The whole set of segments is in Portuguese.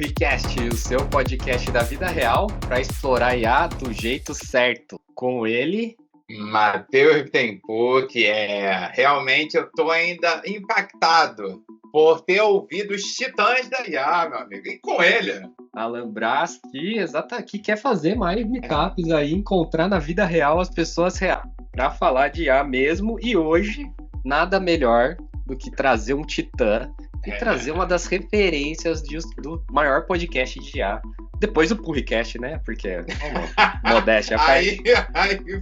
PurriCast, o seu podcast da vida real para explorar IA do jeito certo. Com ele, Matheus Bittencourt, realmente eu tô ainda impactado por ter ouvido os titãs da IA, meu amigo. E com ele, Alan Braz, que quer fazer mais meetups aí, encontrar na vida real as pessoas reais para falar de IA mesmo. E hoje, nada melhor do que trazer um titã e trazer uma das referências do maior podcast de IA. Depois do PurriCast, né? Porque, modéstia. aí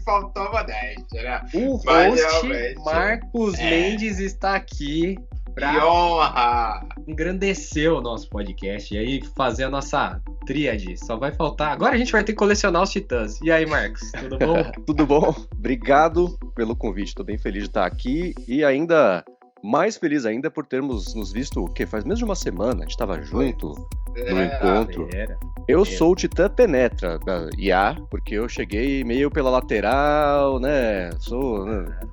faltou modéstia, né? O host Marcos Mendes está aqui para honra engrandecer o nosso podcast e aí fazer a nossa tríade. Só vai faltar. Agora a gente vai ter que colecionar os titãs. E aí, Marcos, tudo bom? Tudo bom? Obrigado pelo convite. Estou bem feliz de estar aqui e ainda mais feliz ainda por termos nos visto, o quê? Faz menos de uma semana, a gente estava junto no encontro. Eu sou o Titã Penetra da IA, porque eu cheguei meio pela lateral, né?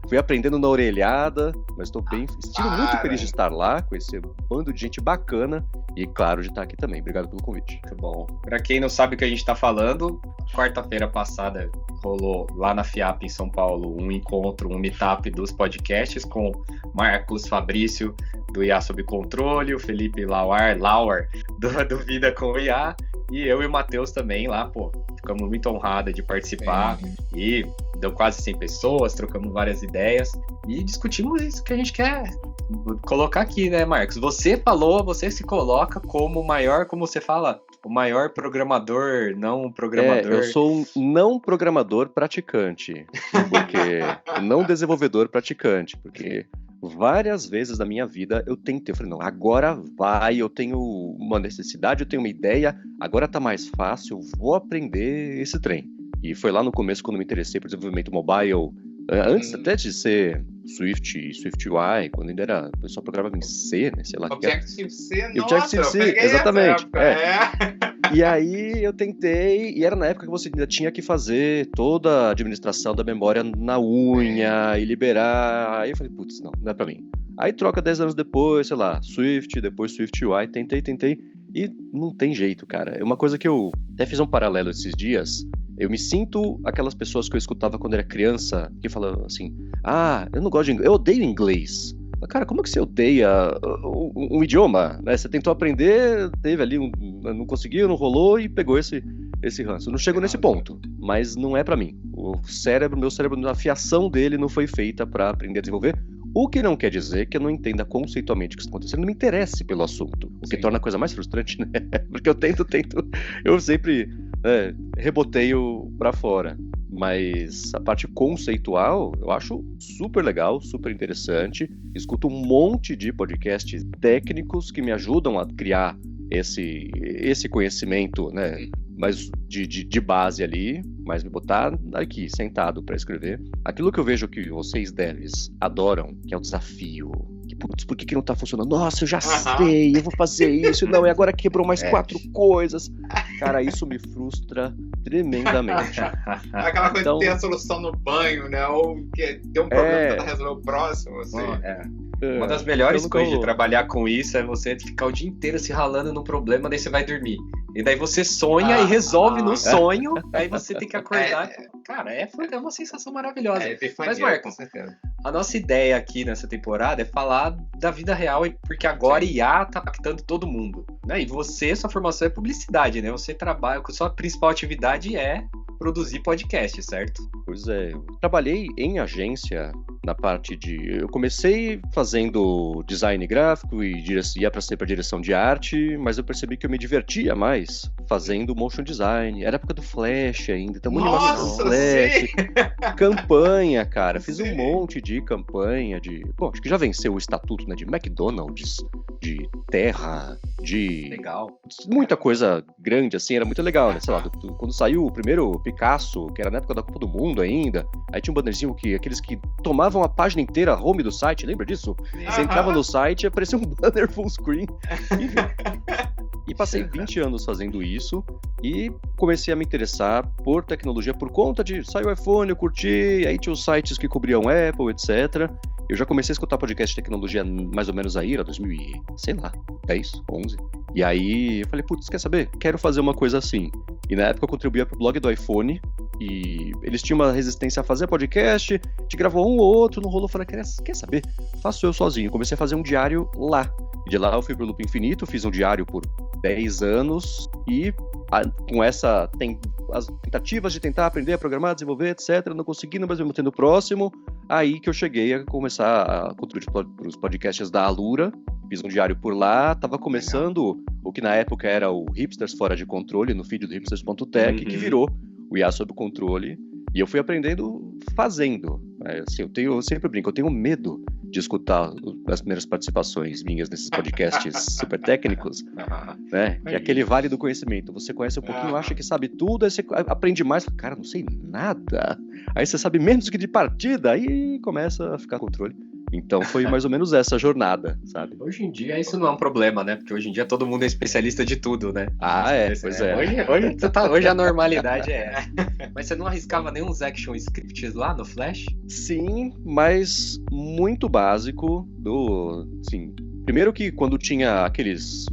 Fui aprendendo na orelhada, mas estou muito feliz de estar lá, com esse bando de gente bacana e, claro, de estar aqui também. Obrigado pelo convite. Muito bom. Para quem não sabe o que a gente está falando, quarta-feira passada rolou lá na FIAP em São Paulo um encontro, um meetup dos podcasts com Marcos Fabrício do IA Sob Controle, o Felipe Lauer do Vida com IA e eu e o Matheus também lá, ficamos muito honrados de participar. E deu quase 100 pessoas, trocamos várias ideias e discutimos isso que a gente quer colocar aqui, né, Marcos? Você se coloca como o maior, como você fala, o maior programador, não programador. Eu sou um não programador praticante, porque não desenvolvedor praticante, porque várias vezes na minha vida eu tentei, eu falei, não, agora vai, eu tenho uma necessidade, eu tenho uma ideia, agora tá mais fácil, eu vou aprender esse trem. E foi lá no começo quando me interessei por desenvolvimento mobile, antes até de ser Swift e SwiftUI, quando ainda era, o pessoal programava em C, né, sei lá. Objective-C, Objective-C, exatamente. E aí eu tentei, e era na época que você ainda tinha que fazer toda a administração da memória na unha e liberar. Aí eu falei, putz, não é pra mim. Aí troca 10 anos depois, sei lá, Swift, depois SwiftUI, tentei, e não tem jeito, cara. É uma coisa que eu até fiz um paralelo esses dias. Eu me sinto aquelas pessoas que eu escutava quando era criança, que falavam assim, eu não gosto de inglês, eu odeio inglês. Cara, como é que você odeia um idioma? Né? Você tentou aprender, teve ali, não conseguiu, não rolou e pegou esse ranço. Eu não chego nesse ponto, mas não é pra mim. Meu cérebro, a fiação dele não foi feita pra aprender a desenvolver. O que não quer dizer que eu não entenda conceitualmente o que está acontecendo, não me interesse pelo assunto. O que torna a coisa mais frustrante, né? Porque eu eu sempre reboteio pra fora. Mas a parte conceitual eu acho super legal, super interessante. Escuto um monte de podcasts técnicos que me ajudam a criar esse conhecimento, né? Mas de base ali, mas me botar aqui, sentado para escrever. Aquilo que eu vejo que vocês devs adoram, que é o desafio. Putz, por que não tá funcionando? Nossa, eu já sei, eu vou fazer isso. Não, e agora quebrou mais 4 coisas. Cara, isso me frustra tremendamente. Aquela coisa de ter a solução no banho, né? Ou que tem um problema e tentar resolver o próximo, assim. Uma das melhores coisas de trabalhar com isso é você ficar o dia inteiro se ralando no problema, daí você vai dormir. E daí você sonha e resolve no sonho, aí você tem que acordar. Cara, é uma sensação maravilhosa. Mas, Marcos, com certeza. A nossa ideia aqui nessa temporada é falar da vida real, porque agora IA tá impactando todo mundo, né? E sua formação é publicidade, né? Você trabalha, sua principal atividade é produzir podcast, certo? Pois é, eu trabalhei em agência na parte eu comecei fazendo design gráfico e ia para ser para direção de arte, mas eu percebi que eu me divertia mais fazendo motion design. Era a época do Flash ainda, então muita animação Flash, campanha, cara. Fiz um monte de campanha acho que já venceu o estatuto, né, de McDonald's, de terra, de legal, muita coisa grande assim, era muito legal, né? Sei lá, quando saiu o primeiro Picasso, que era na época da Copa do Mundo ainda, aí tinha um bannerzinho aqueles que tomavam a página inteira, a home do site, lembra disso? Você entrava no site e aparecia um banner full screen. E passei 20 anos fazendo isso e comecei a me interessar por tecnologia por conta de saiu o iPhone, eu curti, aí tinha os sites que cobriam Apple, etc. eu já comecei a escutar podcast de tecnologia mais ou menos aí, era 2010, 11. E aí eu falei, putz, quer saber? Quero fazer uma coisa assim. E na época eu contribuía pro blog do iPhone, e eles tinham uma resistência a fazer podcast, te gravou um ou outro, não rolou, eu falei, quer saber? Faço eu sozinho. Comecei a fazer um diário lá. E de lá eu fui pro Loop Infinito, fiz um diário por 10 anos, e com as tentativas de tentar aprender a programar, desenvolver, etc, não conseguindo, mas me mantendo próximo, aí que eu cheguei a começar a contribuir para os podcasts da Alura, fiz um diário por lá, tava começando o que na época era o Hipsters Fora de Controle, no feed do hipsters.tech, que virou o IA Sob Controle, e eu fui aprendendo fazendo. Assim, eu sempre brinco, eu tenho medo de escutar as primeiras participações minhas nesses podcasts super técnicos, né? Que é aquele vale do conhecimento. Você conhece um pouquinho, acha que sabe tudo, aí você aprende mais, cara, não sei nada. Aí você sabe menos que de partida, aí começa a ficar controle. Então foi mais ou menos essa jornada, sabe? Hoje em dia isso não é um problema, né? Porque hoje em dia todo mundo é especialista de tudo, né? Pois é. Hoje a normalidade é essa. Mas você não arriscava nenhum action scripts lá no Flash? Sim, mas muito básico assim, primeiro que quando tinha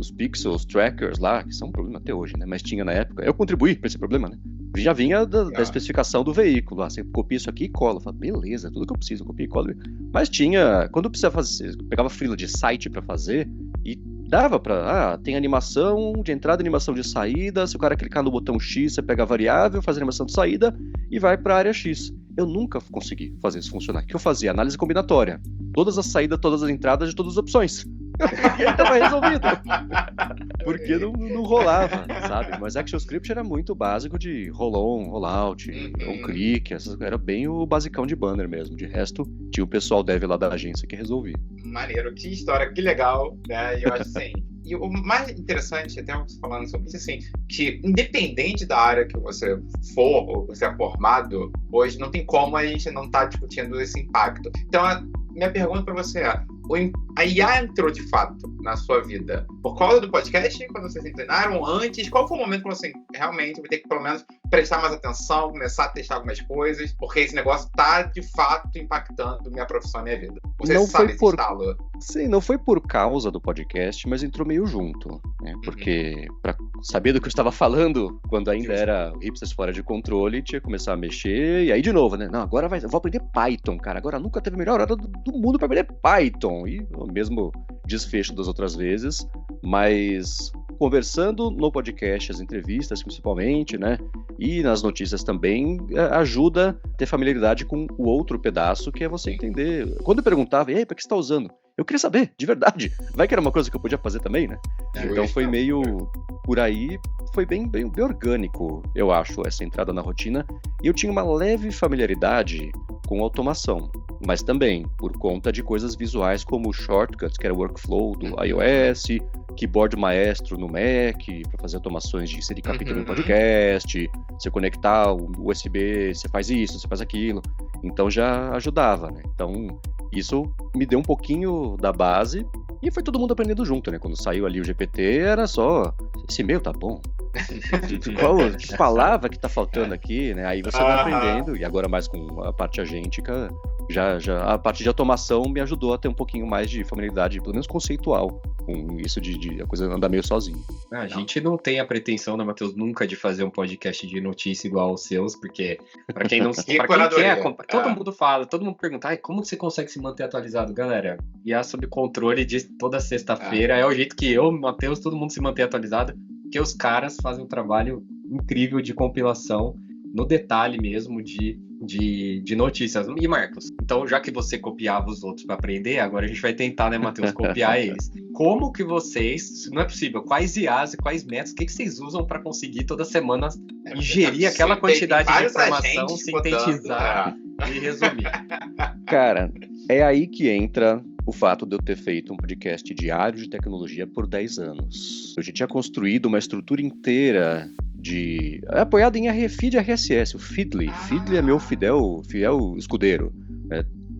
os pixels trackers lá, que são um problema até hoje, né? Mas tinha na época, eu contribuí para esse problema, né? Já vinha da especificação do veículo. Você copia isso aqui e cola. Fala, beleza, tudo que eu preciso, copia e cola. Mas tinha, quando precisava fazer, pegava fila de site para fazer e dava para, tem animação de entrada, animação de saída. Se o cara clicar no botão X, você pega a variável, faz a animação de saída e vai para a área X. Eu nunca consegui fazer isso funcionar. O que eu fazia? Análise combinatória. Todas as saídas, todas as entradas de todas as opções. E aí tava resolvido. Porque não rolava, sabe? Mas ActionScript era muito básico de roll-on, roll-out, on-click. Era bem o basicão de banner mesmo. De resto, tinha o pessoal dev lá da agência que resolvia. Maneiro, que história, que legal, né? Eu acho assim. E o mais interessante, até você falando sobre isso, assim, que independente da área que você for, ou você é formado, hoje não tem como a gente não estar discutindo esse impacto. Então, minha pergunta para você é, a IA entrou de fato na sua vida por causa do podcast, quando vocês treinaram, antes? Qual foi o momento que você realmente vai ter que, pelo menos, prestar mais atenção, começar a testar algumas coisas, porque esse negócio tá, de fato, impactando minha profissão e minha vida? Você não sabe esse estalo? Sim, não foi por causa do podcast, mas entrou meio junto, né? Porque, para saber do que eu estava falando, quando ainda era Hipsters Fora de Controle, tinha que começar a mexer, e aí de novo, né? Não, agora eu vou aprender Python, cara. Agora nunca teve a melhor hora do mundo para aprender Python. E o mesmo desfecho das outras vezes, mas conversando no podcast, as entrevistas principalmente, né? E nas notícias também, ajuda a ter familiaridade com o outro pedaço, que é você entender. Quando eu perguntava, e aí, para que você está usando? Eu queria saber, de verdade. Vai que era uma coisa que eu podia fazer também, né? Então foi meio por aí, foi bem orgânico, eu acho, essa entrada na rotina. E eu tinha uma leve familiaridade com automação, mas também por conta de coisas visuais como o Shortcuts, que era o workflow do iOS, Keyboard Maestro no Mac, para fazer automações de inserir capítulo no podcast, você conectar o USB, você faz isso, você faz aquilo. Então já ajudava, né? Então isso me deu um pouquinho da base e foi todo mundo aprendendo junto, né? Quando saiu ali o GPT, era só, esse e-mail tá bom. Qual palavra que tá faltando aqui, né? Aí você vai aprendendo, e agora mais com a parte agêntica, já a parte de automação me ajudou a ter um pouquinho mais de familiaridade, pelo menos conceitual, com isso de a coisa andar meio sozinho. A gente não tem a pretensão, né, Matheus, nunca de fazer um podcast de notícia igual aos seus, porque pra quem não sabe, todo mundo fala, todo mundo pergunta, como você consegue se manter atualizado? Galera, IA Sob Controle de toda sexta-feira é o jeito que eu, Matheus, todo mundo se mantém atualizado, porque os caras fazem um trabalho incrível de compilação, no detalhe mesmo de notícias. E Marcos, então já que você copiava os outros para aprender, agora a gente vai tentar, né, Matheus, copiar eles. Como que vocês, não é possível, quais IAs e quais métodos, o que vocês usam para conseguir toda semana ingerir aquela quantidade de informação, sintetizar e resumir? Cara, é aí que entra o fato de eu ter feito um podcast diário de tecnologia por 10 anos. Eu já tinha construído uma estrutura inteira apoiado em RFID e RSS, o Feedly. Feedly é meu fiel escudeiro.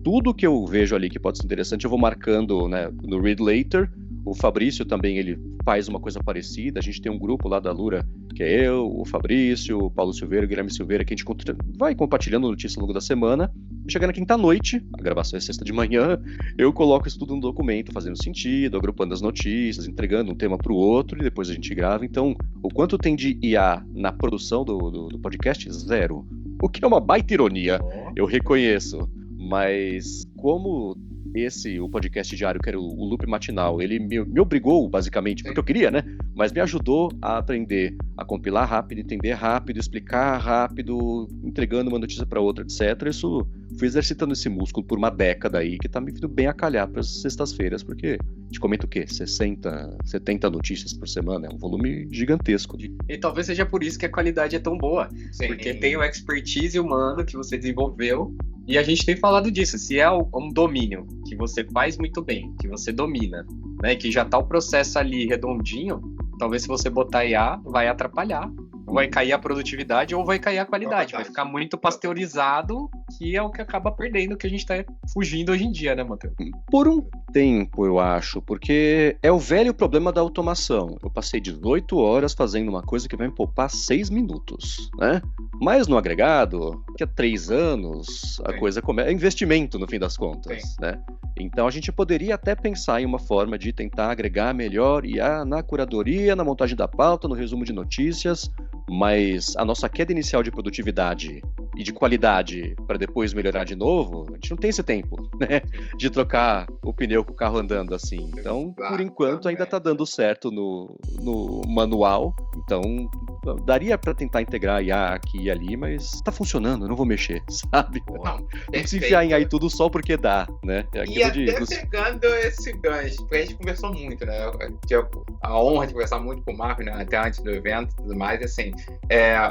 Tudo que eu vejo ali que pode ser interessante, eu vou marcando, né, no Read Later. O Fabrício também, ele faz uma coisa parecida. A gente tem um grupo lá da Lura, que é eu, o Fabrício, o Paulo Silveira, o Guilherme Silveira, que a gente vai compartilhando notícias ao longo da semana. Chega na quinta-noite, a gravação é sexta de manhã, eu coloco isso tudo no documento, fazendo sentido, agrupando as notícias, entregando um tema para o outro e depois a gente grava. Então, o quanto tem de IA na produção do podcast? 0. O que é uma baita ironia, eu reconheço. Mas como o podcast diário, que era o Loop Matinal, ele me obrigou, basicamente, porque eu queria, né? Mas me ajudou a aprender a compilar rápido, entender rápido, explicar rápido, entregando uma notícia para outra, etc. Isso, fui exercitando esse músculo por uma década aí, que tá me vindo bem a calhar para as sextas-feiras, porque a gente comenta o quê? 60, 70 notícias por semana, é um volume gigantesco. E talvez seja por isso que a qualidade é tão boa, porque tem o expertise humano que você desenvolveu. E a gente tem falado disso, se é um domínio que você faz muito bem, que você domina, né, que já tá o processo ali redondinho, talvez se você botar IA, vai atrapalhar. Vai cair a produtividade ou vai cair a qualidade. Vai ficar muito pasteurizado, que é o que acaba perdendo, que a gente tá fugindo hoje em dia, né, Matheus? Por um tempo, eu acho, porque é o velho problema da automação. Eu passei 18 horas fazendo uma coisa que vai me poupar 6 minutos, né? Mas no agregado, daqui a 3 anos, a coisa começa... É investimento, no fim das contas, né? Então a gente poderia até pensar em uma forma de tentar agregar melhor IA na curadoria, na montagem da pauta, no resumo de notícias, mas a nossa queda inicial de produtividade e de qualidade para depois melhorar de novo, a gente não tem esse tempo, né? De trocar o pneu com o carro andando assim. Então, por enquanto, ainda está dando certo no manual. Então, daria para tentar integrar IA aqui e ali, mas está funcionando, eu não vou mexer, sabe? Não se enfiar em aí tudo só porque dá, né? E até pegando esse gancho, porque a gente conversou muito, né? Eu tive a honra de conversar muito com o Marco, né? Até antes do evento e tudo mais, e assim,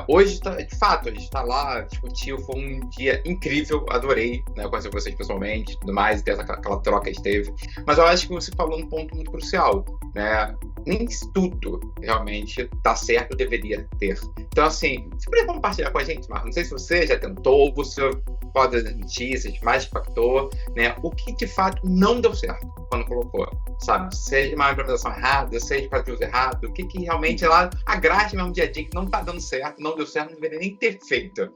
hoje, de fato, a gente tá lá, discutiu, foi um dia incrível, adorei, né, conhecer vocês pessoalmente, tudo mais, e ter aquela troca que teve, mas eu acho que você falou um ponto muito crucial, né, nem tudo realmente tá certo, deveria ter. Então, assim, você poderia compartilhar com a gente, Marco? Não sei se você já tentou, você pode das notícias, mais impactou, né, o que de fato não deu certo quando colocou, sabe? Seja uma implementação errada, seja para uso errado, o que realmente lá, a grade mesmo dia a dia que não tá dando certo, não deu certo, não deveria nem ter feito.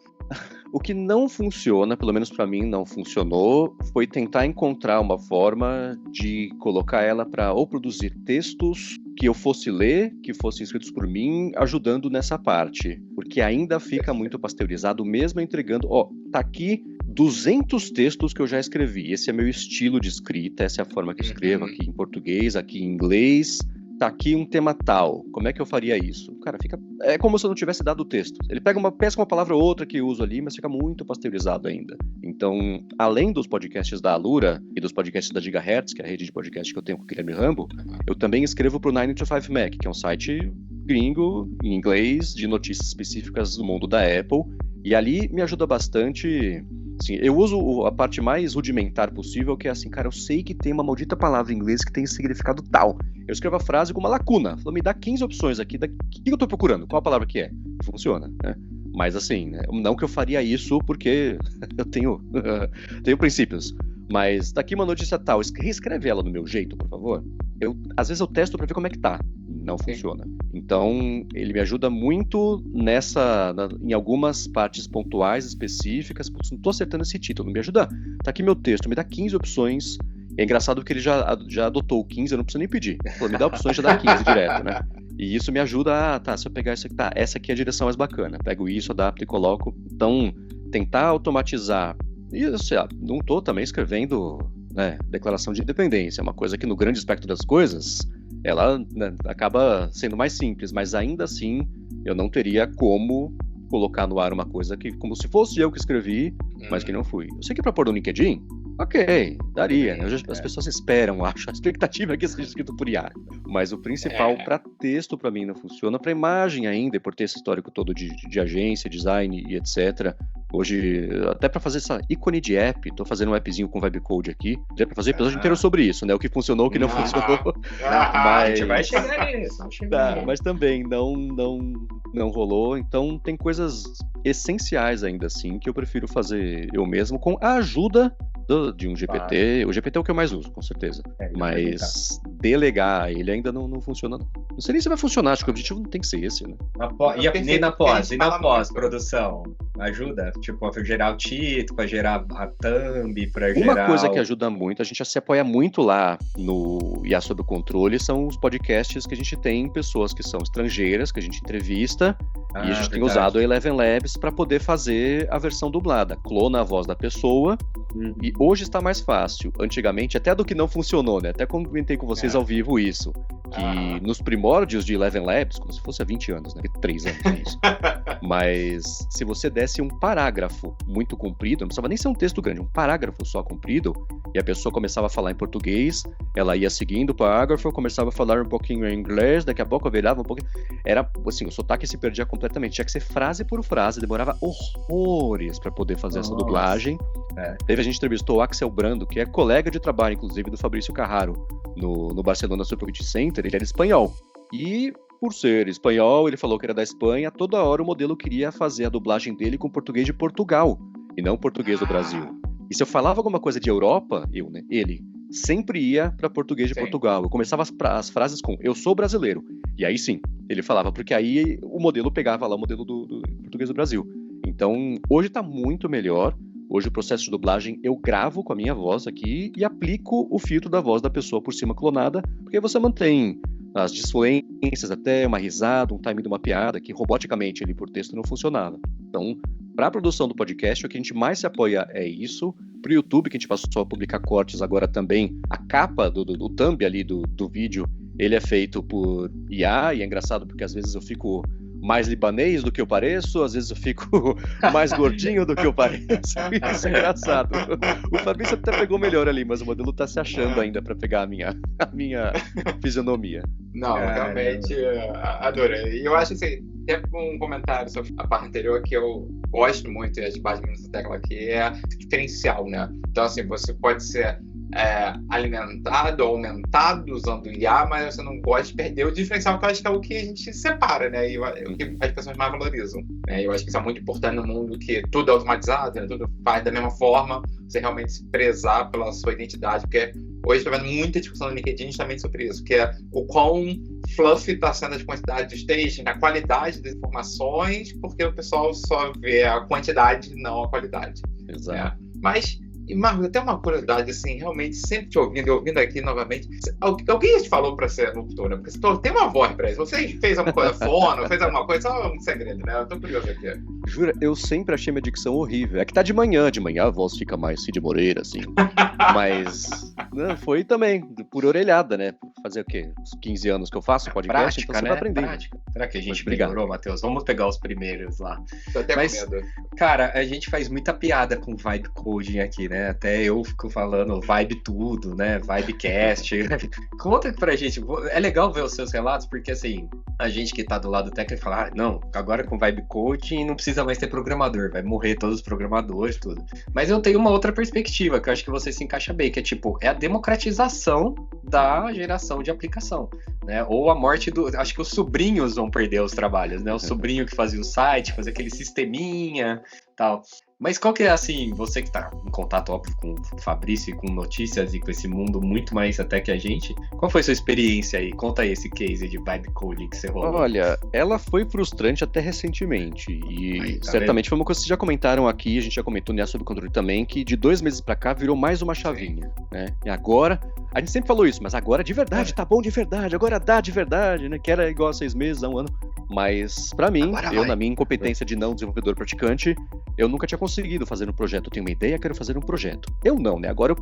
O que não funciona, pelo menos para mim não funcionou, foi tentar encontrar uma forma de colocar ela para ou produzir textos que eu fosse ler, que fossem escritos por mim, ajudando nessa parte. Porque ainda fica muito pasteurizado, mesmo entregando... tá aqui 200 textos que eu já escrevi. Esse é meu estilo de escrita, essa é a forma que eu escrevo aqui em português, aqui em inglês... Tá aqui um tema tal, como é que eu faria isso? Cara, é como se eu não tivesse dado o texto. Ele pesca uma palavra ou outra que eu uso ali, mas fica muito pasteurizado ainda. Então, além dos podcasts da Alura e dos podcasts da Gigahertz, que é a rede de podcast que eu tenho com o Guilherme Rambo, eu também escrevo pro 9to5Mac, que é um site gringo, em inglês, de notícias específicas do mundo da Apple, e ali me ajuda bastante... Assim, eu uso a parte mais rudimentar possível, que é assim, cara, eu sei que tem uma maldita palavra em inglês que tem significado tal. Eu escrevo a frase com uma lacuna. Falo, me dá 15 opções aqui, o que eu tô procurando? Qual a palavra que é? Funciona, né? Mas assim, né? Não que eu faria isso porque eu tenho princípios. Mas daqui uma notícia tal, reescreve ela do meu jeito, por favor. Às vezes eu testo pra ver como é que tá. Não funciona. Então, ele me ajuda muito em algumas partes pontuais, específicas. Putz, não tô acertando esse título, me ajuda. Tá aqui meu texto, me dá 15 opções. É engraçado que ele já adotou 15, eu não preciso nem pedir. Pô, me dá opções, já dá 15 direto, né? E isso me ajuda se eu pegar isso aqui, essa aqui é a direção mais bacana. Pego isso, adapto e coloco. Então, tentar automatizar. E não tô também escrevendo, né, declaração de independência. É uma coisa que no grande espectro das coisas... ela, né, acaba sendo mais simples, mas ainda assim eu não teria como colocar no ar uma coisa que, como se fosse eu que escrevi, mas que não fui. Eu sei que para pôr no LinkedIn, ok, daria, né? As pessoas esperam, acho, a expectativa é que seja escrito por IA, mas o principal para texto para mim não funciona, para imagem ainda, por ter esse histórico todo de agência, design e etc. Hoje, até para fazer essa ícone de app, tô fazendo um appzinho com Vibecode aqui, já para fazer episódio inteiro sobre isso, né? O que funcionou, o que não funcionou. A gente vai chegar nisso. Mas também não rolou, então tem coisas essenciais ainda assim que eu prefiro fazer eu mesmo com a ajuda de um GPT. O GPT é o que eu mais uso, com certeza. Mas delegar ele ainda não funciona. Não sei nem se vai funcionar, acho que o objetivo não tem que ser esse, né? E na pós-produção? Ajuda? Tipo, pra gerar o título, pra gerar a thumb, pra gerar... Uma coisa que ajuda muito, a gente já se apoia muito lá no IA Sob Controle, são os podcasts que a gente tem pessoas que são estrangeiras, que a gente entrevista, e a gente tem usado a Eleven Labs para poder fazer a versão dublada. Clona a voz da pessoa, e hoje está mais fácil. Antigamente, até do que não funcionou, né? Até comentei com vocês ao vivo isso, que nos primórdios de Eleven Labs, como se fosse há 20 anos, né? 3 anos é isso. Mas se você desse um parágrafo muito comprido, não precisava nem ser um texto grande, um parágrafo só comprido, e a pessoa começava a falar em português, ela ia seguindo o parágrafo, começava a falar um pouquinho em inglês, daqui a pouco eu virava um pouquinho... Era, assim, o sotaque se perdia completamente, tinha que ser frase por frase, demorava horrores para poder fazer essa dublagem. Teve, a gente entrevistou o Axel Brando, que é colega de trabalho, inclusive, do Fabrício Carraro, no Barcelona Superbeat Center. Ele era espanhol, e por ser espanhol, ele falou que era da Espanha, toda hora o modelo queria fazer a dublagem dele com português de Portugal, e não português do Brasil. E se eu falava alguma coisa de Europa, ele sempre ia para português de Portugal. Eu começava as frases com "eu sou brasileiro", e aí sim, ele falava, porque aí o modelo pegava lá o modelo do português do Brasil. Então, hoje tá muito melhor. Hoje o processo de dublagem eu gravo com a minha voz aqui e aplico o filtro da voz da pessoa por cima clonada, porque você mantém as disfluências, até uma risada, um timing de uma piada, que roboticamente ali por texto não funcionava. Então, para a produção do podcast, o que a gente mais se apoia é isso. Para o YouTube, que a gente passou a publicar cortes agora também, a capa do thumb ali do vídeo, ele é feito por IA, e é engraçado porque às vezes eu fico mais libanês do que eu pareço, às vezes eu fico mais gordinho do que eu pareço, isso é engraçado. O Fabrício até pegou melhor ali, mas o modelo tá se achando ainda para pegar a minha fisionomia. Não, realmente adorei. E eu acho assim, tem um comentário sobre a parte anterior que eu gosto muito, e a gente bate muito nessa tecla aqui, é diferencial, né? Então, assim, você pode ser alimentado, aumentado usando IA, mas você não pode perder o diferencial, que eu acho que é o que a gente separa, né? E o que as pessoas mais valorizam, né? Eu acho que isso é muito importante no mundo que tudo é automatizado, né? Tudo faz da mesma forma, você realmente se prezar pela sua identidade, porque hoje estou vendo muita discussão no LinkedIn justamente sobre isso, que é o quão fluffy está sendo a quantidade de staging, a qualidade das informações, porque o pessoal só vê a quantidade, não a qualidade. Exato. Mas, e Marcos, até uma curiosidade, assim, realmente, sempre te ouvindo e ouvindo aqui novamente, alguém já te falou para ser locutor, né? Porque você tem uma voz para isso. Você fez alguma coisa fono, fez alguma coisa, só um segredo, né? Eu tô curioso aqui. Jura, eu sempre achei minha dicção horrível. É que tá de manhã a voz fica mais Cid Moreira, assim. Mas não, foi também por orelhada, né? Fazer o quê? Uns 15 anos que eu faço podcast, prática, então você né? vai aprendendo. Prática. Será que a gente melhorou, Matheus? Vamos pegar os primeiros lá. Tô até com medo. Cara, a gente faz muita piada com vibe coding aqui, né? Até eu fico falando vibe tudo, né? Vibecast. Conta pra gente. É legal ver os seus relatos, porque assim, a gente que tá do lado técnico fala, não, agora com vibe coding não precisa mais ter programador, vai morrer todos os programadores, tudo. Mas eu tenho uma outra perspectiva, que eu acho que você se encaixa bem, que é tipo, é a democratização da geração de aplicação, né? Ou a morte do... Acho que os sobrinhos vão perder os trabalhos, né? O sobrinho que fazia o site, fazia aquele sisteminha, tal. Mas qual que é, assim, você que tá em contato, óbvio, com o Fabrício e com notícias e com esse mundo muito mais até que a gente, qual foi a sua experiência aí? Conta aí esse case de vibe coding que você rolou. Olha, ela foi frustrante até recentemente, e aí, tá certamente vendo? foi uma coisa que vocês já comentaram aqui, a gente já comentou no IA Sob Controle também, que de 2 meses pra cá virou mais uma chavinha, né? E agora, a gente sempre falou isso, mas agora de verdade, tá bom de verdade, agora dá de verdade, né? Que era igual a 6 meses, a 1 ano. Mas pra mim, na minha incompetência de não desenvolvedor praticante, eu nunca tinha conseguido fazer um projeto. Eu tenho uma ideia, quero fazer um projeto. Eu não, né? Agora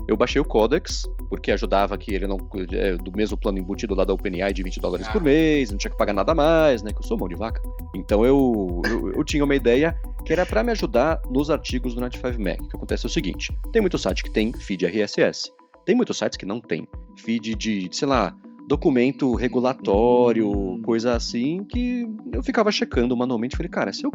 eu baixei o Codex, porque ajudava que ele não... do mesmo plano embutido lá da OpenAI de $20 por mês, não tinha que pagar nada mais, né? Que eu sou mão de vaca. Então eu tinha uma ideia que era pra me ajudar nos artigos do 95Mac. O que acontece é o seguinte, tem muito site que tem feed RSS. Tem muitos sites que não tem feed de, sei lá, documento regulatório, coisa assim, que eu ficava checando manualmente. Falei, cara, se eu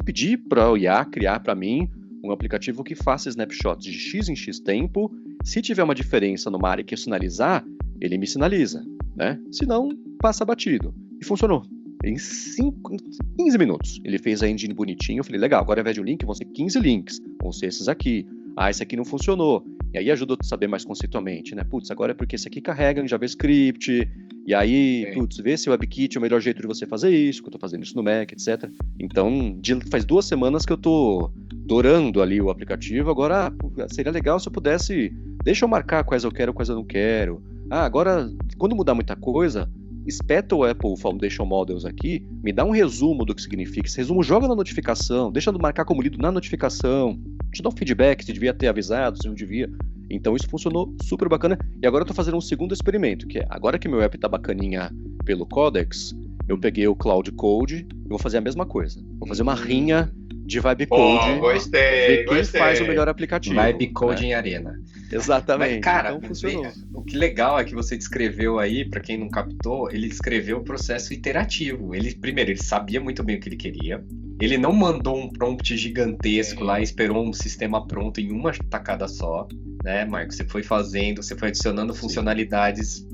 pedir para o IA criar para mim um aplicativo que faça snapshots de X em X tempo, se tiver uma diferença numa área que eu sinalizar, ele me sinaliza, né? Se não, passa batido. E funcionou. Em 15 minutos. Ele fez a engine bonitinho. Eu falei, legal, agora ao invés de um link, vão ser 15 links. Vão ser esses aqui. Ah, esse aqui não funcionou. E aí ajuda a saber mais conceitualmente, né? Putz, agora é porque esse aqui carrega em JavaScript, e aí, putz, vê se o WebKit é o melhor jeito de você fazer isso, que eu tô fazendo isso no Mac, etc. Então, faz 2 semanas que eu tô dourando ali o aplicativo, agora seria legal se eu pudesse, deixa eu marcar quais eu quero, quais eu não quero. Agora, quando mudar muita coisa, espeta o Apple Foundation Models aqui, me dá um resumo do que significa. Esse resumo joga na notificação, deixa eu marcar como lido na notificação, te dá um feedback se devia ter avisado, se não devia. Então isso funcionou super bacana. E agora eu tô fazendo um segundo experimento, que é, agora que meu app tá bacaninha pelo Codex, eu peguei o Cloud Code e vou fazer a mesma coisa. Vou fazer uma rinha de Vibe Code. Gostei, ver quem faz o melhor aplicativo. Vibe Code em Arena. Exatamente. Mas, cara, então funcionou. O que legal é que você descreveu aí, para quem não captou, ele descreveu o processo iterativo. Primeiro, ele sabia muito bem o que ele queria. Ele não mandou um prompt gigantesco lá e esperou um sistema pronto em uma tacada só, né, Marcos? Você foi fazendo, você foi adicionando funcionalidades,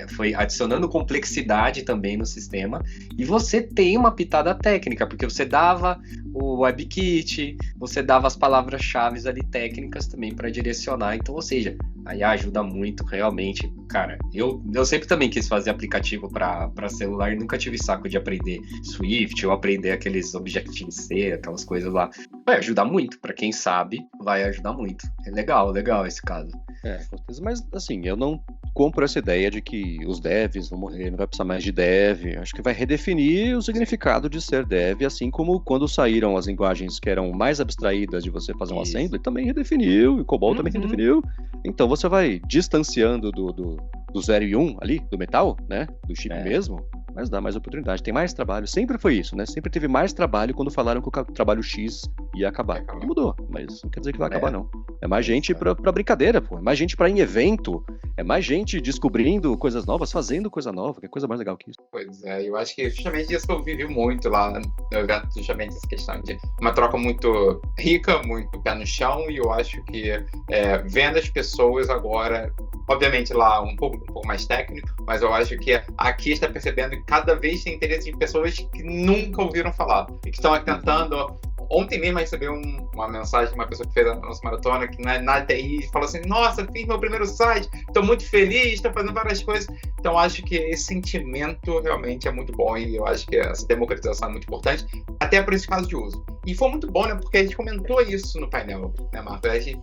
foi adicionando complexidade também no sistema, e você tem uma pitada técnica, porque você dava o WebKit, você dava as palavras-chave ali técnicas também para direcionar. Então, ou seja, aí ajuda muito, realmente. Cara, eu sempre também quis fazer aplicativo para celular e nunca tive saco de aprender Swift ou aprender aqueles Objective-C, aquelas coisas lá. Vai ajudar muito, para quem sabe, vai ajudar muito. É legal esse caso. Com certeza, mas assim, eu não compro essa ideia de que os devs vão morrer, não vai precisar mais de dev. Acho que vai redefinir o significado de ser dev, assim como quando saíram as linguagens que eram mais abstraídas de você fazer um assembly, também redefiniu, e COBOL também redefiniu. Então você vai distanciando do 0 e 1 ali, do metal, né, do chip mesmo, mas dá mais oportunidade, tem mais trabalho. Sempre foi isso, né? Sempre teve mais trabalho quando falaram que o trabalho X ia acabar. E mudou, mas não quer dizer que vai acabar, não. É mais gente pra brincadeira, pô. É mais gente pra ir em evento. É mais gente descobrindo coisas novas, fazendo coisa nova, que é coisa mais legal que isso. Pois é, eu acho que justamente isso que eu vivi muito lá no evento, justamente essa questão de uma troca muito rica, muito pé no chão, e eu acho que vendo as pessoas agora, obviamente lá um pouco mais técnico, mas eu acho que aqui está percebendo que cada vez tem interesse em pessoas que nunca ouviram falar e que estão tentando. Ontem mesmo recebi uma mensagem de uma pessoa que fez a nossa maratona que na TI falou assim: nossa, fiz meu primeiro site, estou muito feliz, estou fazendo várias coisas. Então acho que esse sentimento realmente é muito bom, e eu acho que essa democratização é muito importante, até por esse caso de uso. E foi muito bom, né, porque a gente comentou isso no painel, né, Marcos? A gente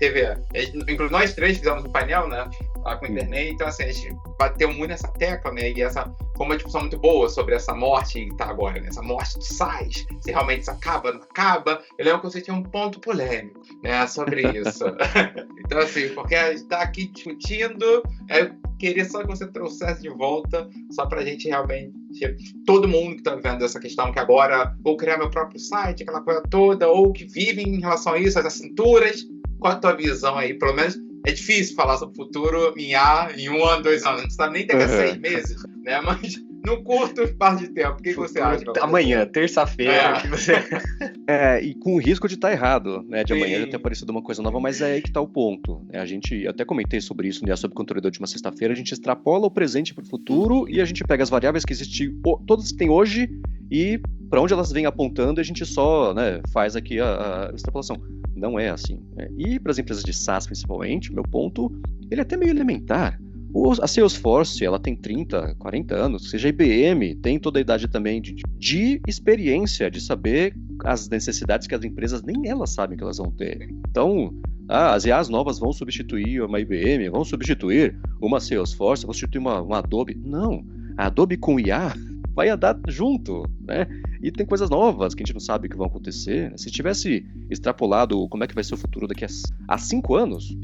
inclusive nós três fizemos um painel, né, lá com a internet, então assim, a gente bateu muito nessa tecla, né, e essa foi uma discussão muito boa sobre essa morte que tá agora, né, essa morte do SaaS, se realmente isso acaba, não acaba. Eu lembro que você tinha um ponto polêmico, né, sobre isso. Então assim, porque a gente tá aqui discutindo, eu queria só que você trouxesse de volta, só pra gente realmente, todo mundo que tá vendo essa questão, que agora vou criar meu próprio site, aquela coisa toda, ou que vive em relação a isso, as assinaturas, qual a tua visão aí? Pelo menos é difícil falar sobre o futuro em 1 ano, 2 anos, não sabe nem daqui a 6 meses, né? Mas num curto espaço de tempo, o que você acha? Amanhã, terça-feira. Que você... e com o risco de estar errado, né? De amanhã já ter aparecido uma coisa nova, mas é aí que está o ponto. Né? Eu até comentei sobre isso no Dia sobre Controle da última sexta-feira, a gente extrapola o presente para o futuro e a gente pega as variáveis que existem, todas que tem hoje, e para onde elas vêm apontando, a gente só, né, faz aqui a extrapolação. Não é assim. Né? E para as empresas de SaaS, principalmente, meu ponto, ele é até meio elementar. A Salesforce, ela tem 30, 40 anos, seja a IBM, tem toda a idade também de experiência, de saber as necessidades que as empresas, nem elas sabem que elas vão ter. Então, as IAs novas vão substituir uma IBM, vão substituir uma Salesforce, vão substituir uma Adobe. Não, a Adobe com IA vai andar junto, né? E tem coisas novas que a gente não sabe que vão acontecer. Né? Se tivesse extrapolado como é que vai ser o futuro daqui a 5 anos,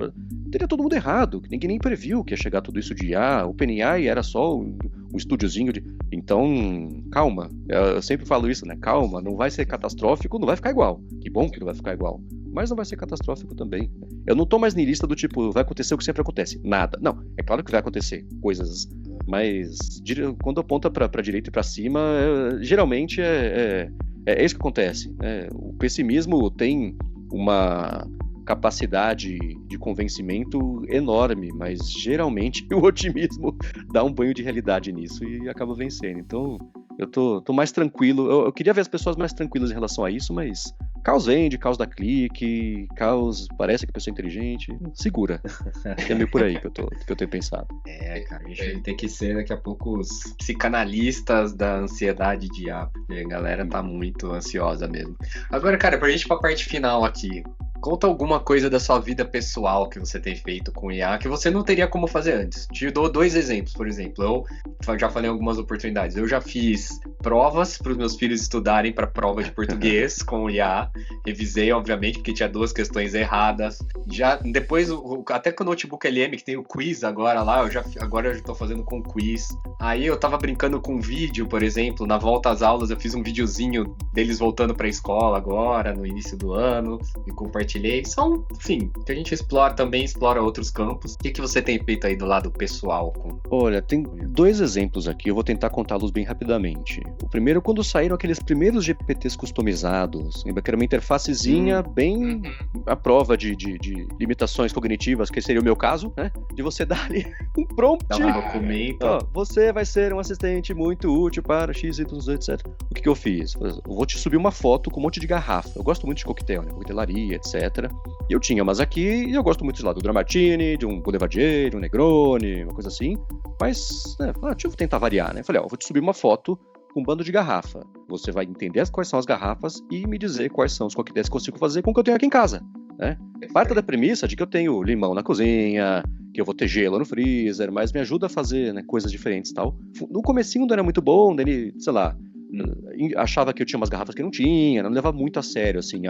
teria todo mundo errado. Ninguém nem previu que ia chegar tudo isso de IA. O OpenAI era só um estúdiozinho de... Então, calma. Eu sempre falo isso, né? Calma, não vai ser catastrófico, não vai ficar igual. Que bom que não vai ficar igual. Mas não vai ser catastrófico também. Eu não tô mais niilista do tipo, vai acontecer o que sempre acontece. Nada. Não, é claro que vai acontecer coisas... Mas quando aponta para direita e para cima, geralmente é isso que acontece. Né? O pessimismo tem uma capacidade de convencimento enorme, mas geralmente o otimismo dá um banho de realidade nisso e acaba vencendo. Então eu tô mais tranquilo. Eu queria ver as pessoas mais tranquilas em relação a isso, mas caos vende, caos dá clique, caos parece que a pessoa é inteligente. Segura. É meio por aí que eu tenho pensado. Cara, a gente tem que ser daqui a pouco os psicanalistas da ansiedade de IA, porque a galera tá muito ansiosa mesmo. Agora, cara, pra gente ir pra parte final aqui, conta alguma coisa da sua vida pessoal que você tem feito com IA que você não teria como fazer antes. Te dou 2 exemplos, por exemplo. Eu já falei em algumas oportunidades. Eu já fiz provas para os meus filhos estudarem para prova de português com o IA. Revisei, obviamente, porque tinha 2 questões erradas. Já depois, até com o notebook LM, que tem o quiz agora lá, agora eu já estou fazendo com quiz. Aí eu tava brincando com vídeo, por exemplo, na volta às aulas eu fiz um videozinho deles voltando para a escola agora, no início do ano, e compartilhei. São, enfim, que a gente também explora outros campos. O que você tem feito aí do lado pessoal? Olha, tem 2 exemplos aqui, eu vou tentar contá-los bem rapidamente. O primeiro, quando saíram aqueles primeiros GPTs customizados, lembra que era uma interfacezinha bem à prova de limitações cognitivas, que seria o meu caso, né? De você dar ali um prompt. Você vai ser um assistente muito útil para X, Y, etc. O que eu fiz? Eu vou te subir uma foto com um monte de garrafa. Eu gosto muito de coquetel, né? Coquetelaria, etc. E eu tinha umas aqui, e eu gosto muito, sei lá, do Dramartini, de um Boulevardier, de um Negroni, uma coisa assim. Mas, né, deixa eu tentar variar, né? Falei, vou te subir uma foto com um bando de garrafa. Você vai entender quais são as garrafas e me dizer quais são os coquetéis que eu consigo fazer com o que eu tenho aqui em casa, né? Parta da premissa de que eu tenho limão na cozinha, que eu vou ter gelo no freezer, mas me ajuda a fazer, né, coisas diferentes e tal. No comecinho não era muito bom, daí ele, sei lá, achava que eu tinha umas garrafas que não tinha, não levava muito a sério, assim,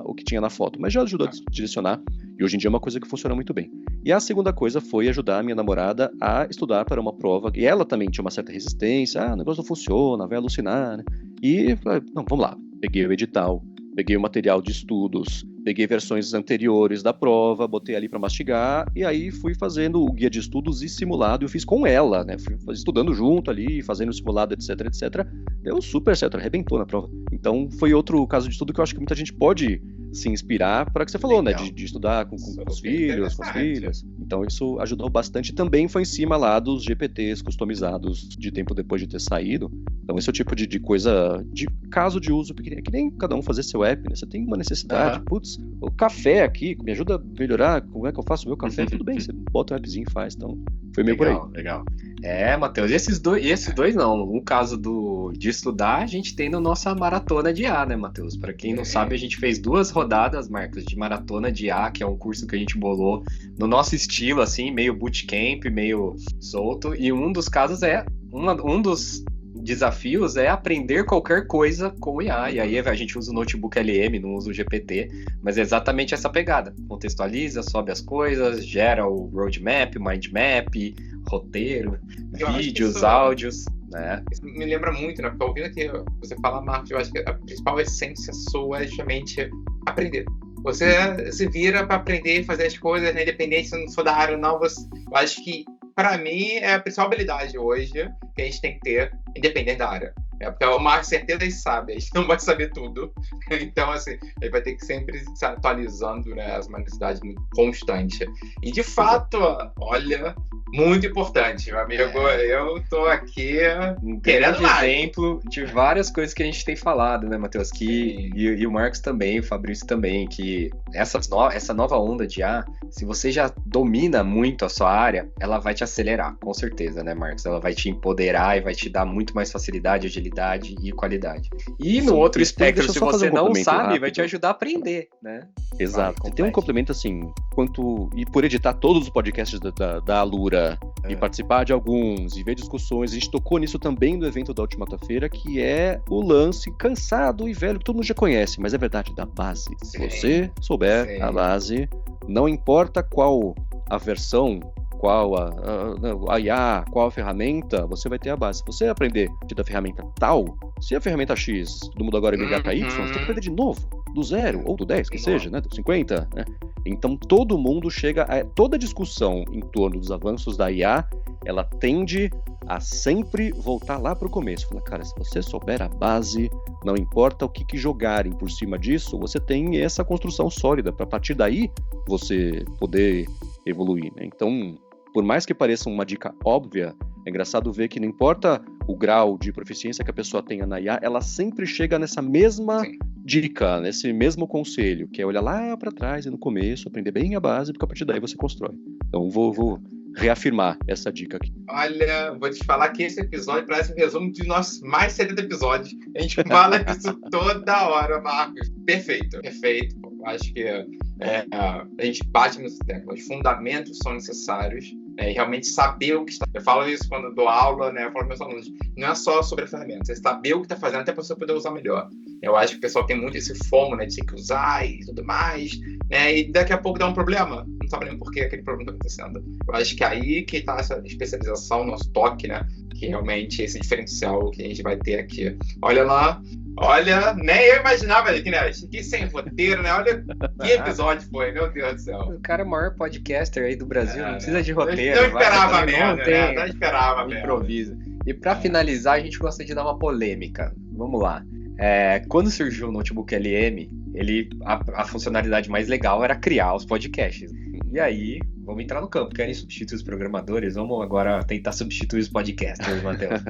o que tinha na foto, mas já ajudou a direcionar, e hoje em dia é uma coisa que funciona muito bem. E a segunda coisa foi ajudar a minha namorada a estudar para uma prova, e ela também tinha uma certa resistência, o negócio não funciona, vai alucinar, né? E falei, não, vamos lá, peguei o edital, peguei o material de estudos, peguei versões anteriores da prova, botei ali para mastigar, e aí fui fazendo o guia de estudos e simulado, eu fiz com ela, né? Fui estudando junto ali, fazendo o simulado, etc, etc. Deu super certo, arrebentou na prova. Então foi outro caso de estudo que eu acho que muita gente pode se inspirar para o que você falou, né? De estudar com os filhos, com as filhas. Então isso ajudou bastante. Também foi em cima lá dos GPTs customizados de tempo depois de ter saído. Então esse é o tipo de coisa, de caso de uso pequeno. É que nem cada um fazer seu app, né? Você tem uma necessidade, putz, o café aqui me ajuda a melhorar, como é que eu faço o meu café? Tudo bem, você bota um appzinho e faz. Então foi meio legal, por aí. Legal. Matheus, esses dois não. No caso de estudar, a gente tem na nossa maratona de IA, né, Matheus? Para quem não sabe, a gente fez 2 rodadas, Marcos, de maratona de IA, que é um curso que a gente bolou no nosso estilo, assim, meio bootcamp, meio solto. E um dos casos um dos desafios é aprender qualquer coisa com o IA. E aí a gente usa o notebook LM, não usa o GPT, mas é exatamente essa pegada. Contextualiza, sobe as coisas, gera o roadmap, mindmap, roteiro, vídeos, áudios, né? Isso me lembra muito, né? Porque ouvindo aqui você fala, Marcos, eu acho que a principal essência sua é justamente aprender. Você se vira para aprender, fazer as coisas, né? Independente se não for da área ou não. Eu acho que, para mim, é a principal habilidade hoje que a gente tem que ter, independente da área. Porque o Marcos, certeza, ele sabe, a gente não vai saber tudo. Então, assim, ele vai ter que sempre se atualizando, né? As necessidades muito constantes. E, de fato, olha, muito importante, meu amigo. Eu tô aqui querendo exemplo de várias coisas que a gente tem falado, né, Matheus? E o Marcos também, o Fabrício também, que essa nova onda de IA, se você já domina muito a sua área, ela vai te acelerar, com certeza, né, Marcos? Ela vai te empoderar e vai te dar muito mais facilidade, agilidade e qualidade. E no outro espectro, se você não sabe, rápido, vai te ajudar a aprender, né? Exato. Tem um complemento assim, e por editar todos os podcasts da Alura e participar de alguns e ver discussões, a gente tocou nisso também no evento da última quarta-feira, que é o lance cansado e velho, que todo mundo já conhece, mas é verdade, da base. Se você souber a base, não importa qual a versão, qual a IA, qual a ferramenta, você vai ter a base. Se você aprender da ferramenta tal, se a ferramenta X do mundo agora migrar para Y, você tem que aprender de novo, do 0 ou do 10, que seja, né, do 50, né? Então todo mundo chega toda discussão em torno dos avanços da IA, ela tende a sempre voltar lá para o começo. Fala, cara, se você souber a base, não importa o que jogarem por cima disso, você tem essa construção sólida para a partir daí você poder evoluir, né? Então, por mais que pareça uma dica óbvia, é engraçado ver que não importa o grau de proficiência que a pessoa tenha na IA, ela sempre chega nessa mesma dica, nesse mesmo conselho, que é olhar lá para trás e no começo, aprender bem a base, porque a partir daí você constrói. Então vou reafirmar essa dica aqui. Olha, vou te falar que esse episódio parece um resumo de nossos mais 70 episódios. A gente fala isso toda hora, Marcos. Perfeito. Acho que a gente bate nos teclas. Os fundamentos são necessários. E realmente saber o que está... Eu falo isso quando eu dou aula, né? Eu falo para meus alunos, não é só sobre a ferramenta, é saber o que está fazendo até para você poder usar melhor. Eu acho que o pessoal tem muito esse fomo, né? De ter que usar e tudo mais, né? E daqui a pouco dá um problema. Não sabe nem por que aquele problema está acontecendo. Eu acho que aí que está essa especialização, nosso toque, né? Que realmente esse diferencial que a gente vai ter aqui. Olha lá. Olha, nem eu imaginava que, né? Aqui sem roteiro, né? Olha que episódio foi, meu Deus do céu. O cara é o maior podcaster aí do Brasil, não precisa de roteiro. Não esperava mesmo, né? Não esperava mesmo. Improviso. E pra finalizar, a gente gosta de dar uma polêmica. Vamos lá. Quando surgiu o Notebook LM, a funcionalidade mais legal era criar os podcasts. E aí, vamos entrar no campo. Querem substituir os programadores? Vamos agora tentar substituir os podcasters, Matheus.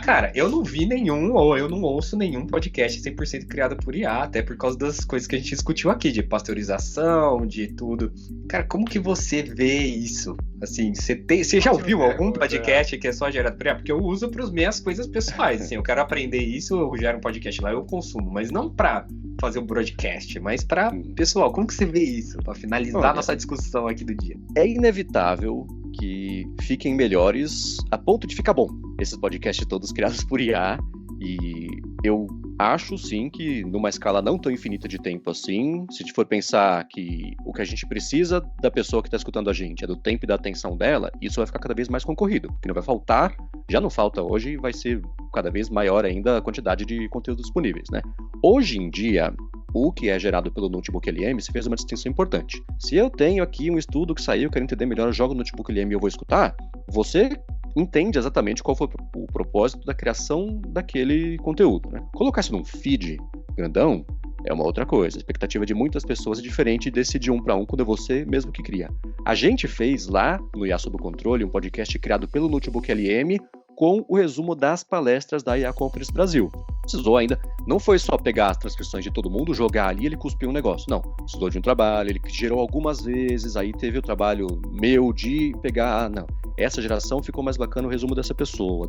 Cara, eu não vi nenhum, ou eu não ouço nenhum podcast 100% criado por IA, até por causa das coisas que a gente discutiu aqui, de pasteurização, de tudo. Cara, como que você vê isso? Assim, você já ouviu algum podcast que é só gerado por IA? Porque eu uso para as minhas coisas pessoais, assim, eu quero aprender isso, eu gero um podcast lá, eu consumo, mas não para fazer o broadcast, mas para pessoal, como que você vê isso? Para finalizar nossa discussão aqui do dia. É inevitável que fiquem melhores a ponto de ficar bom. Esses podcasts todos criados por IA, e eu acho sim que numa escala não tão infinita de tempo assim, se a gente for pensar que o que a gente precisa da pessoa que está escutando a gente é do tempo e da atenção dela, isso vai ficar cada vez mais concorrido, porque não vai faltar, já não falta hoje, vai ser cada vez maior ainda a quantidade de conteúdos disponíveis, né? Hoje em dia, o que é gerado pelo Notebook LM, se fez uma distinção importante. Se eu tenho aqui um estudo que saiu, quero entender melhor, eu jogo no Notebook LM e eu vou escutar, você entende exatamente qual foi o propósito da criação daquele conteúdo, né? Colocar isso num feed grandão é uma outra coisa. A expectativa de muitas pessoas é diferente desse de 1 para 1 quando é você mesmo que cria. A gente fez lá no IA Sob Controle um podcast criado pelo Notebook LM com o resumo das palestras da IA Conference Brasil. Precisou ainda, não foi só pegar as transcrições de todo mundo, jogar ali e ele cuspiu um negócio. Não, precisou de um trabalho, ele gerou algumas vezes, aí teve o trabalho meu de pegar, não, essa geração ficou mais bacana o resumo dessa pessoa,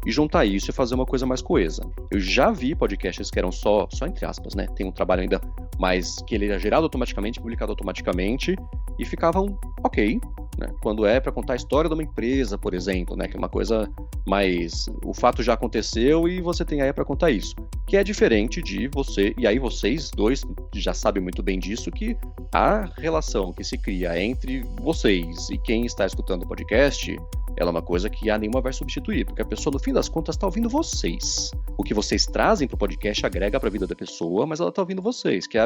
e juntar isso e fazer uma coisa mais coesa. Eu já vi podcasts que eram só entre aspas, né? Tem um trabalho ainda mais que ele era gerado automaticamente, publicado automaticamente, e ficavam ok, né? Quando é para contar a história de uma empresa, por exemplo, né? Que é uma coisa mais... O fato já aconteceu e você tem aí para contar isso. Que é diferente de você... E aí vocês dois já sabem muito bem disso, que a relação que se cria entre vocês e quem está escutando o podcast, ela é uma coisa que a nenhuma vai substituir, porque a pessoa, no fim das contas, está ouvindo vocês. O que vocês trazem para o podcast agrega para a vida da pessoa, mas ela está ouvindo vocês. Que é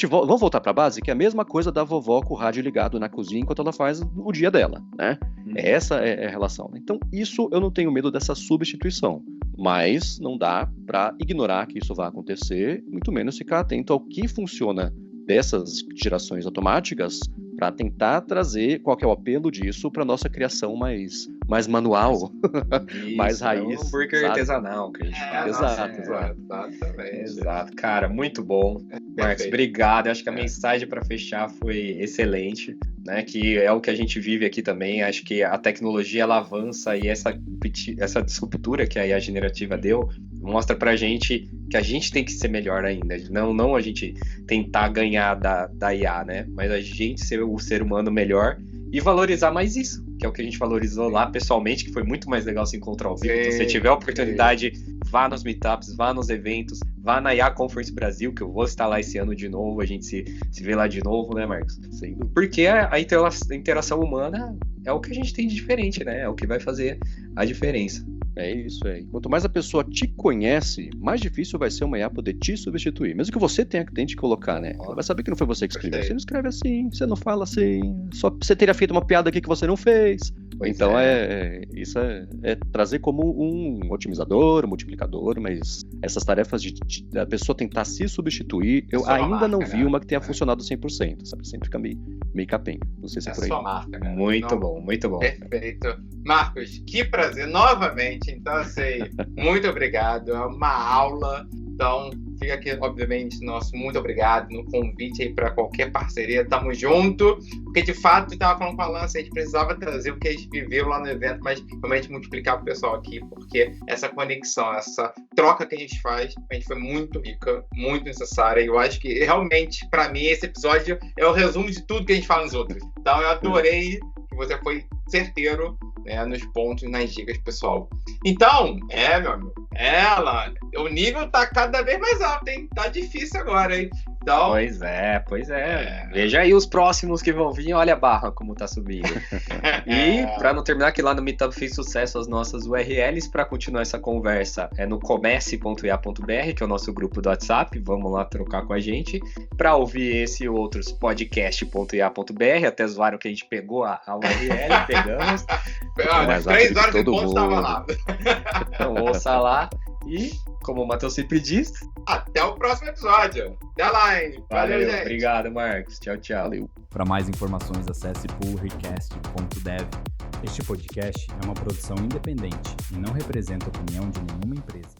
vamos voltar para a base, que é a mesma coisa da vovó com o rádio ligado na cozinha enquanto ela faz o dia dela, né? Essa é a relação. Então, isso eu não tenho medo dessa substituição, mas não dá para ignorar que isso vai acontecer, muito menos ficar atento ao que funciona dessas gerações automáticas para tentar trazer qual que é o apelo disso para nossa criação mais manual, isso, mais raiz. Um hambúrguer artesanal que a gente fala. Exatamente. Exato, cara, muito bom. Marcos, obrigado. Acho que a mensagem para fechar foi excelente, né? Que é o que a gente vive aqui também. Acho que a tecnologia ela avança e essa disruptura que a IA generativa deu mostra pra gente que a gente tem que ser melhor ainda. Não a gente tentar ganhar da IA, né? Mas a gente ser o ser humano melhor e valorizar mais isso, que é o que a gente valorizou lá pessoalmente, que foi muito mais legal se encontrar ao vivo. Então, se você tiver a oportunidade, vá nos meetups, vá nos eventos, vá na IA Conference Brasil, que eu vou estar lá esse ano de novo, a gente se vê lá de novo, né, Marcos? Sim. Porque a interação humana é o que a gente tem de diferente, né? É o que vai fazer a diferença. É isso aí. Quanto mais a pessoa te conhece, mais difícil vai ser uma IA poder te substituir. Mesmo que você tente colocar, né? Ela vai saber que não foi você que escreveu. Você não escreve assim, você não fala assim. Só você teria feito uma piada aqui que você não fez. Então isso é trazer como um otimizador, um multiplicador, mas essas tarefas de a pessoa tentar se substituir, eu ainda não vi uma que tenha funcionado 100%, sabe? Sempre fica meio capenga. Não sei se é por aí. Sua marca, cara. Muito bom. Perfeito. Marcos, que prazer novamente. Então, assim, muito obrigado. É uma aula. Então, fica aqui, obviamente, nosso muito obrigado no convite aí para qualquer parceria. Tamo junto, porque de fato, eu tava falando com a Lance, a gente precisava trazer o que a gente viveu lá no evento, mas realmente multiplicar pro pessoal aqui, porque essa conexão, essa troca que a gente faz, a gente foi muito rica, muito necessária, e eu acho que realmente, para mim, esse episódio é o resumo de tudo que a gente fala nos outros. Então, eu adorei que você foi certeiro, né, nos pontos, nas dicas, pessoal. Então, meu amigo, o nível tá cada vez mais alto, hein? Tá difícil agora, hein? Então, pois é. Veja aí os próximos que vão vir, olha a barra como tá subindo. E, para não terminar, que lá no Meetup fez sucesso as nossas URLs para continuar essa conversa. É no comece.ia.br, que é o nosso grupo do WhatsApp, vamos lá trocar com a gente. Para ouvir esse e outros, podcast.ia.br, até zoaram que a gente pegou a URL, pegamos. 3 horas de ponto estava lá. Então ouça lá. E, como o Matheus sempre diz, até o próximo episódio. Até lá, hein? Valeu, gente. Obrigado, Marcos. Tchau, tchau. Valeu. Para mais informações, acesse pullrequest.dev. Este podcast é uma produção independente e não representa a opinião de nenhuma empresa.